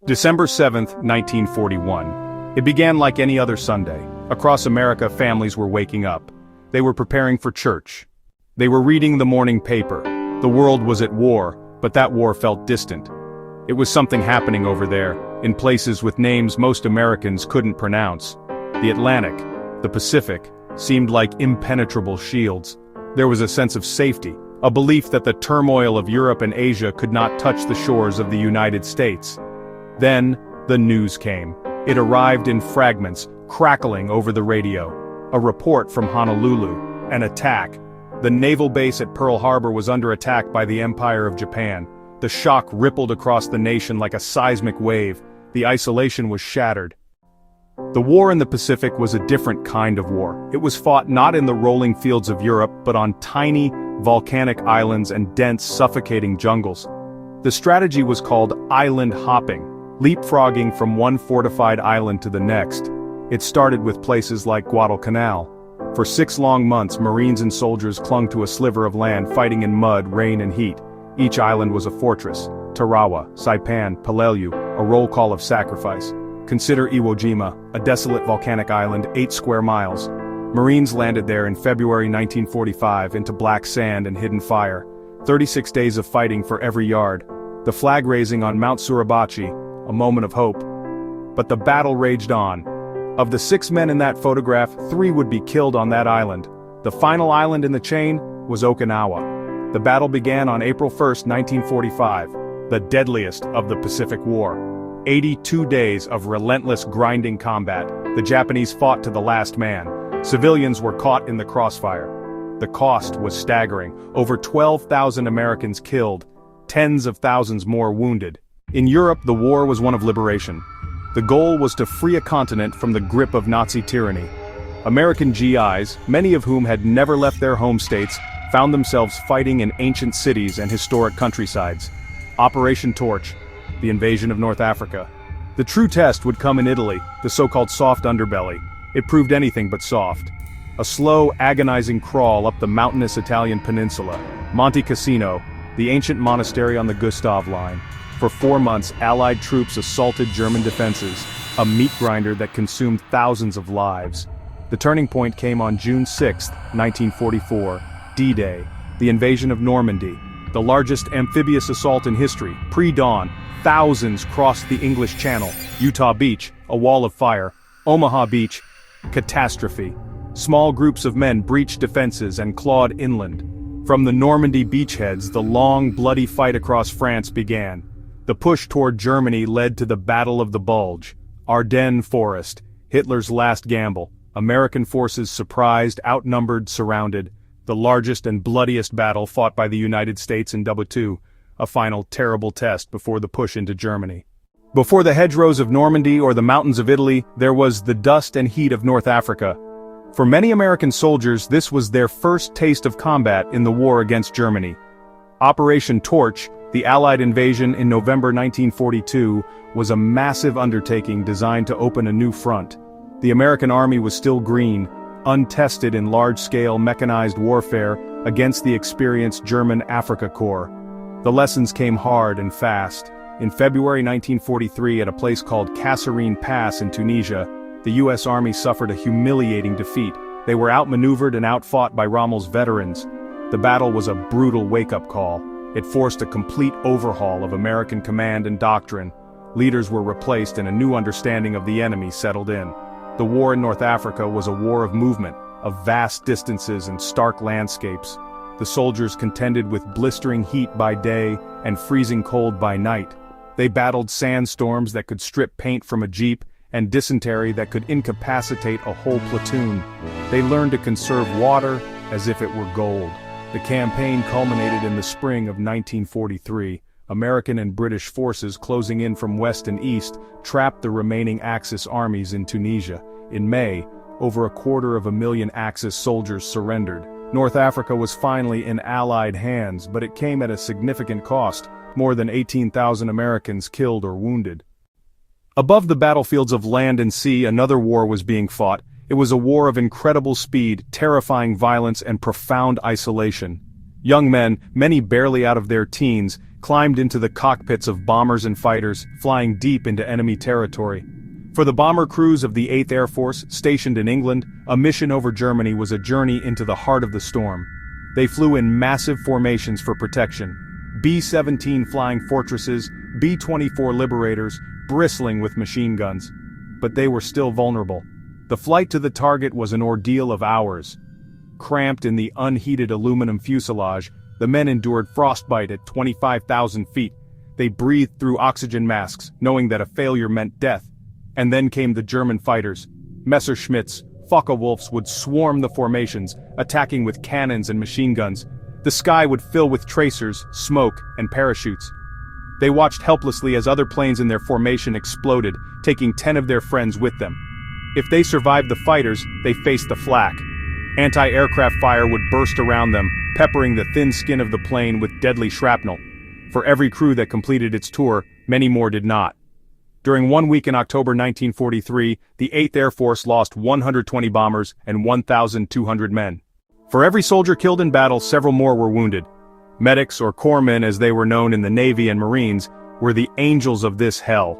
December 7th, 1941. It began like any other Sunday. Across America, families were waking up. They were preparing for church. They were reading the morning paper. The world was at war, but that war felt distant. It was something happening over there, in places with names most Americans couldn't pronounce. The Atlantic, the Pacific, seemed like impenetrable shields. There was a sense of safety, a belief that the turmoil of Europe and Asia could not touch the shores of the United States. Then, the news came. It arrived in fragments, crackling over the radio. A report from Honolulu. An attack. The naval base at Pearl Harbor was under attack by the Empire of Japan. The shock rippled across the nation like a seismic wave. The isolation was shattered. The war in the Pacific was a different kind of war. It was fought not in the rolling fields of Europe, but on tiny, volcanic islands and dense, suffocating jungles. The strategy was called island hopping, leapfrogging from one fortified island to the next. It started with places like Guadalcanal. For 6 long months, Marines and soldiers clung to a sliver of land, fighting in mud, rain and heat. Each island was a fortress. Tarawa, Saipan, Peleliu, a roll call of sacrifice. Consider Iwo Jima, a desolate volcanic island, 8 square miles. Marines landed there in February 1945 into black sand and hidden fire. 36 days of fighting for every yard. The flag raising on Mount Suribachi, a moment of hope. But the battle raged on. Of the 6 men in that photograph, 3 would be killed on that island. The final island in the chain was Okinawa. The battle began on April 1, 1945, the deadliest of the Pacific War. 82 days of relentless grinding combat. The Japanese fought to the last man. Civilians were caught in the crossfire. The cost was staggering. Over 12,000 Americans killed, tens of thousands more wounded. In Europe, the war was one of liberation. The goal was to free a continent from the grip of Nazi tyranny. American GIs, many of whom had never left their home states, found themselves fighting in ancient cities and historic countrysides. Operation Torch, the invasion of North Africa. The true test would come in Italy, the so-called soft underbelly. It proved anything but soft. A slow, agonizing crawl up the mountainous Italian peninsula. Monte Cassino, the ancient monastery on the Gustav Line. For 4 months, Allied troops assaulted German defenses, a meat grinder that consumed thousands of lives. The turning point came on June 6, 1944, D-Day, the invasion of Normandy, the largest amphibious assault in history. Pre-dawn, thousands crossed the English Channel. Utah Beach, a wall of fire. Omaha Beach, catastrophe. Small groups of men breached defenses and clawed inland. From the Normandy beachheads, the long, bloody fight across France began. The push toward Germany led to the Battle of the Bulge, Ardennes Forest, Hitler's last gamble. American forces surprised, outnumbered, surrounded. The largest and bloodiest battle fought by the United States in WWII, a final terrible test before the push into Germany. Before the hedgerows of Normandy or the mountains of Italy, there was the dust and heat of North Africa. For many American soldiers, this was their first taste of combat in the war against Germany. Operation Torch, the Allied invasion in November 1942, was a massive undertaking designed to open a new front. The American army was still green, untested in large-scale mechanized warfare against the experienced German Afrika Korps. The lessons came hard and fast. In February 1943, at a place called Kasserine Pass in Tunisia, the U.S. Army suffered a humiliating defeat. They were outmaneuvered and outfought by Rommel's veterans. The battle was a brutal wake-up call. It forced a complete overhaul of American command and doctrine. Leaders were replaced and a new understanding of the enemy settled in. The war in North Africa was a war of movement, of vast distances and stark landscapes. The soldiers contended with blistering heat by day and freezing cold by night. They battled sandstorms that could strip paint from a jeep and dysentery that could incapacitate a whole platoon. They learned to conserve water as if it were gold. The campaign culminated in the spring of 1943. American and British forces closing in from west and east trapped the remaining Axis armies in Tunisia. In May, over 250,000 Axis soldiers surrendered. North Africa was finally in Allied hands, but it came at a significant cost. More than 18,000 Americans killed or wounded. Above the battlefields of land and sea, another war was being fought. It was a war of incredible speed, terrifying violence, and profound isolation. Young men, many barely out of their teens, climbed into the cockpits of bombers and fighters, flying deep into enemy territory. For the bomber crews of the 8th Air Force, stationed in England, a mission over Germany was a journey into the heart of the storm. They flew in massive formations for protection. B-17 flying fortresses, B-24 Liberators, bristling with machine guns. But they were still vulnerable. The flight to the target was an ordeal of hours. Cramped in the unheated aluminum fuselage, the men endured frostbite at 25,000 feet. They breathed through oxygen masks, knowing that a failure meant death. And then came the German fighters. Messerschmitts, Focke-Wulfs would swarm the formations, attacking with cannons and machine guns. The sky would fill with tracers, smoke, and parachutes. They watched helplessly as other planes in their formation exploded, taking 10 of their friends with them. If they survived the fighters, they faced the flak. Anti-aircraft fire would burst around them, peppering the thin skin of the plane with deadly shrapnel. For every crew that completed its tour, many more did not. During 1 week in October 1943, the 8th Air Force lost 120 bombers and 1,200 men. For every soldier killed in battle, several more were wounded. Medics, or corpsmen as they were known in the Navy and Marines, were the angels of this hell.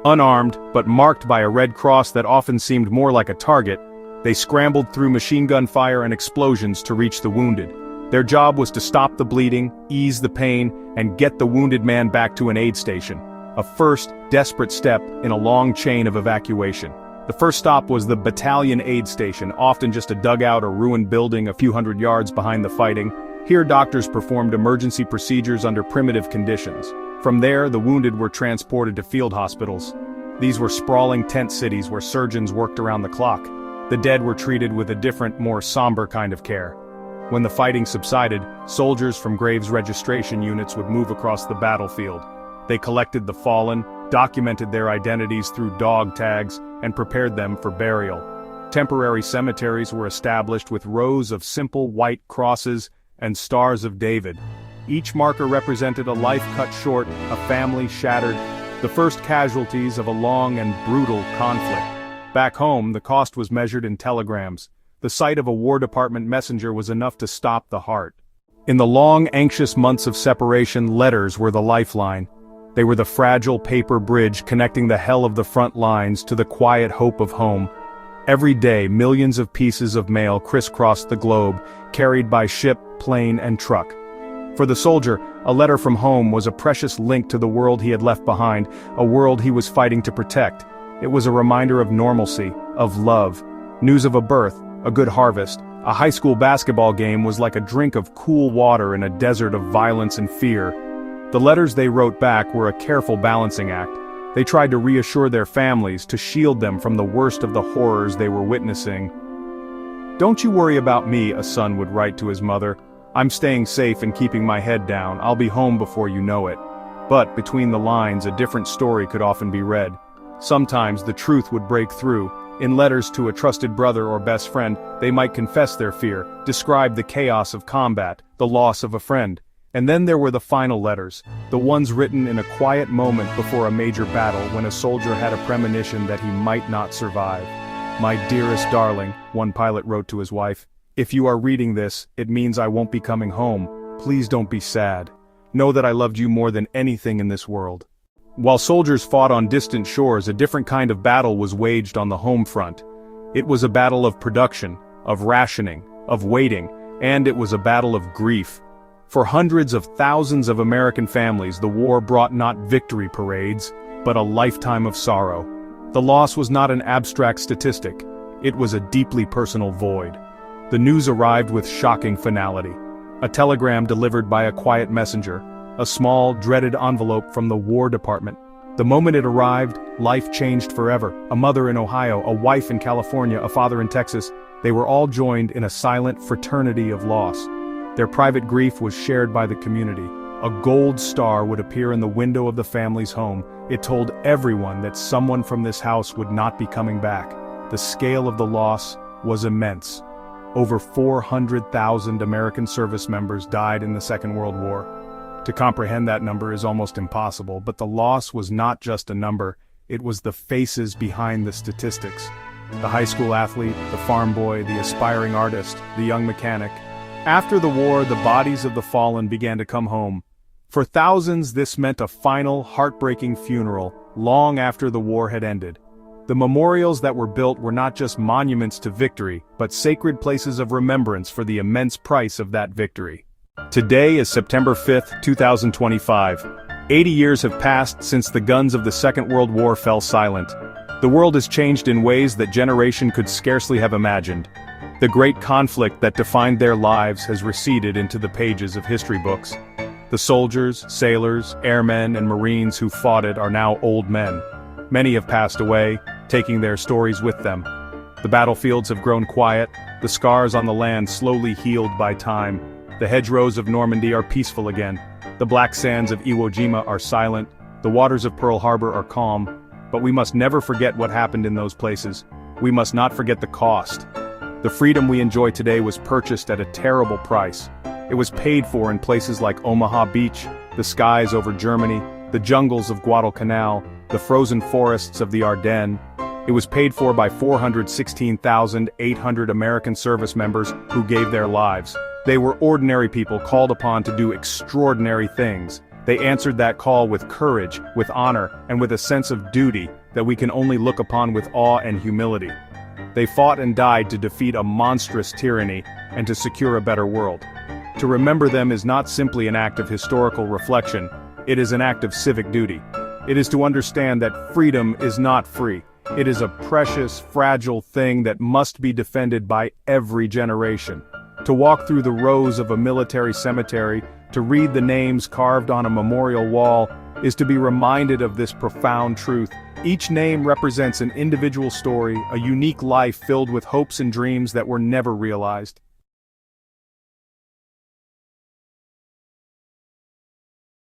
Unarmed, but marked by a red cross that often seemed more like a target, they scrambled through machine gun fire and explosions to reach the wounded. Their job was to stop the bleeding, ease the pain, and get the wounded man back to an aid station. A first, desperate step in a long chain of evacuation. The first stop was the battalion aid station, often just a dugout or ruined building a few hundred yards behind the fighting. Here doctors performed emergency procedures under primitive conditions. From there, the wounded were transported to field hospitals. These were sprawling tent cities where surgeons worked around the clock. The dead were treated with a different, more somber kind of care. When the fighting subsided, soldiers from graves registration units would move across the battlefield. They collected the fallen, documented their identities through dog tags, and prepared them for burial. Temporary cemeteries were established with rows of simple white crosses and stars of David. Each marker represented a life cut short, a family shattered, the first casualties of a long and brutal conflict. Back home, the cost was measured in telegrams. The sight of a War Department messenger was enough to stop the heart. In the long, anxious months of separation, letters were the lifeline. They were the fragile paper bridge connecting the hell of the front lines to the quiet hope of home. Every day, millions of pieces of mail crisscrossed the globe, carried by ship, plane, and truck. For the soldier, a letter from home was a precious link to the world he had left behind, a world he was fighting to protect. It was a reminder of normalcy, of love. News of a birth, a good harvest, a high school basketball game was like a drink of cool water in a desert of violence and fear. The letters they wrote back were a careful balancing act. They tried to reassure their families, to shield them from the worst of the horrors they were witnessing. "Don't you worry about me," a son would write to his mother. "I'm staying safe and keeping my head down. I'll be home before you know it." But between the lines, a different story could often be read. Sometimes the truth would break through. In letters to a trusted brother or best friend, they might confess their fear, describe the chaos of combat, the loss of a friend. And then there were the final letters, the ones written in a quiet moment before a major battle when a soldier had a premonition that he might not survive. "My dearest darling," one pilot wrote to his wife, "if you are reading this, it means I won't be coming home. Please don't be sad. Know that I loved you more than anything in this world." While soldiers fought on distant shores, a different kind of battle was waged on the home front. It was a battle of production, of rationing, of waiting, and it was a battle of grief. For hundreds of thousands of American families, the war brought not victory parades, but a lifetime of sorrow. The loss was not an abstract statistic. It was a deeply personal void. The news arrived with shocking finality. A telegram delivered by a quiet messenger, a small, dreaded envelope from the War Department. The moment it arrived, life changed forever. A mother in Ohio, a wife in California, a father in Texas, they were all joined in a silent fraternity of loss. Their private grief was shared by the community. A gold star would appear in the window of the family's home. It told everyone that someone from this house would not be coming back. The scale of the loss was immense. Over 400,000 American service members died in the Second World War. To comprehend that number is almost impossible, but the loss was not just a number, it was the faces behind the statistics. The high school athlete, the farm boy, the aspiring artist, the young mechanic. After the war, the bodies of the fallen began to come home. For thousands, this meant a final, heartbreaking funeral, long after the war had ended. The memorials that were built were not just monuments to victory, but sacred places of remembrance for the immense price of that victory. Today is September 5, 2025. 80 years have passed since the guns of the Second World War fell silent. The world has changed in ways that generation could scarcely have imagined. The great conflict that defined their lives has receded into the pages of history books. The soldiers, sailors, airmen, and Marines who fought it are now old men. Many have passed away, taking their stories with them. The battlefields have grown quiet, the scars on the land slowly healed by time. The hedgerows of Normandy are peaceful again. The black sands of Iwo Jima are silent. The waters of Pearl Harbor are calm. But we must never forget what happened in those places. We must not forget the cost. The freedom we enjoy today was purchased at a terrible price. It was paid for in places like Omaha Beach, the skies over Germany, the jungles of Guadalcanal, the frozen forests of the Ardennes. It was paid for by 416,800 American service members who gave their lives. They were ordinary people called upon to do extraordinary things. They answered that call with courage, with honor, and with a sense of duty that we can only look upon with awe and humility. They fought and died to defeat a monstrous tyranny and to secure a better world. To remember them is not simply an act of historical reflection, it is an act of civic duty. It is to understand that freedom is not free. It is a precious, fragile thing that must be defended by every generation. To walk through the rows of a military cemetery, to read the names carved on a memorial wall, is to be reminded of this profound truth. Each name represents an individual story, a unique life filled with hopes and dreams that were never realized.